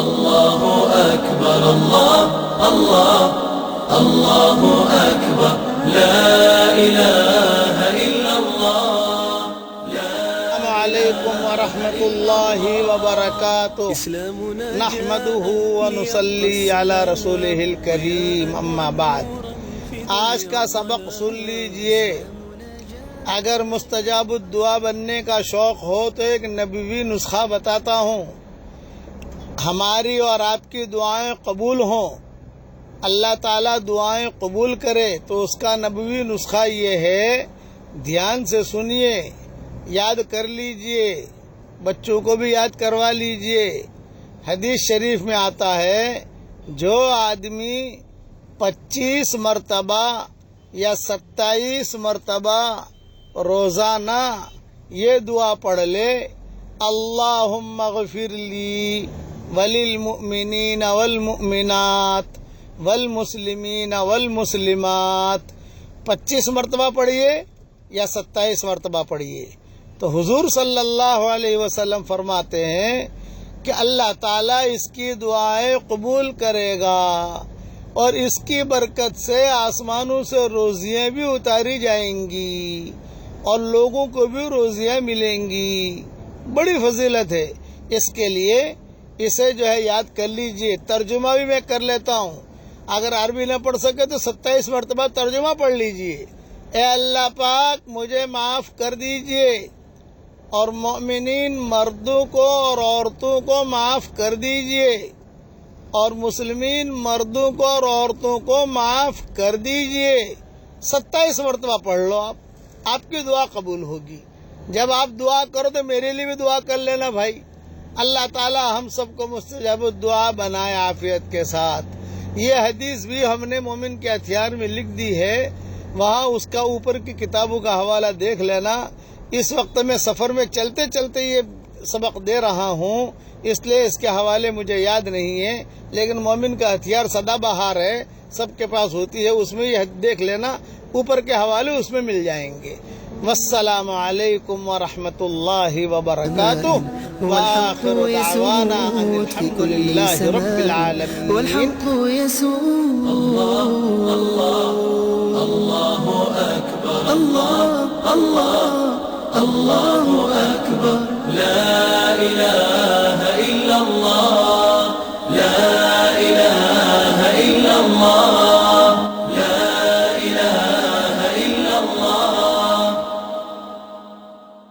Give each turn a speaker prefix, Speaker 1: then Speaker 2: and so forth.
Speaker 1: الله أكبر الله الله الله أكبر لا إله إلا الله.
Speaker 2: السلام علیکم ورحمۃ اللہ وبرکاتہ. نحمده ونصلی علی رسولہ الکریم، اما بعد. آج کا سبق سن لیجئے. اگر مستجاب الدعا بننے کا شوق ہو تو ایک نبوی نسخہ بتاتا ہوں. ہماری اور آپ کی دعائیں قبول ہوں، اللہ تعالیٰ دعائیں قبول کرے، تو اس کا نبوی نسخہ یہ ہے. دھیان سے سنیے، یاد کر لیجئے، بچوں کو بھی یاد کروا لیجئے. حدیث شریف میں آتا ہے، جو آدمی 25 مرتبہ یا 27 مرتبہ روزانہ یہ دعا پڑھ لے، اللہم اغفر لی وللمؤمنین والمؤمنات والمسلمین والمسلمات، 25 مرتبہ پڑھیے یا 27 مرتبہ پڑھیے، تو حضور صلی اللہ علیہ وسلم فرماتے ہیں کہ اللہ تعالیٰ اس کی دعائیں قبول کرے گا، اور اس کی برکت سے آسمانوں سے روزیاں بھی اتاری جائیں گی اور لوگوں کو بھی روزیاں ملیں گی. بڑی فضیلت ہے. اس کے لیے اسے جو ہے یاد کر لیجئے. ترجمہ بھی میں کر لیتا ہوں، اگر عربی نہ پڑھ سکے تو 27 مرتبہ ترجمہ پڑھ لیجئے. اے اللہ پاک مجھے معاف کر دیجئے، اور مومنین مردوں کو اور عورتوں کو معاف کر دیجئے، اور مسلمین مردوں کو اور عورتوں کو معاف کر دیجئے. 27 مرتبہ پڑھ لو، آپ کی دعا قبول ہوگی. جب آپ دعا کرو تو میرے لیے بھی دعا کر لینا بھائی. اللہ تعالی ہم سب کو مستجاب الدعا بنائے عافیت کے ساتھ. یہ حدیث بھی ہم نے مومن کے ہتھیار میں لکھ دی ہے، وہاں اس کا اوپر کی کتابوں کا حوالہ دیکھ لینا. اس وقت میں سفر میں چلتے چلتے یہ سبق دے رہا ہوں، اس لیے اس کے حوالے مجھے یاد نہیں ہیں، لیکن مومن کا ہتھیار سدا بہار ہے، سب کے پاس ہوتی ہے، اس میں یہ دیکھ لینا، اوپر کے حوالے اس میں مل جائیں گے. والسلام علیکم ورحمۃ اللہ وبرکاتہ. وآخر دعوانا ان الحمد للہ رب العالمین.
Speaker 1: والحق يسوع الله الله الله أكبر الله الله الله أكبر لا إله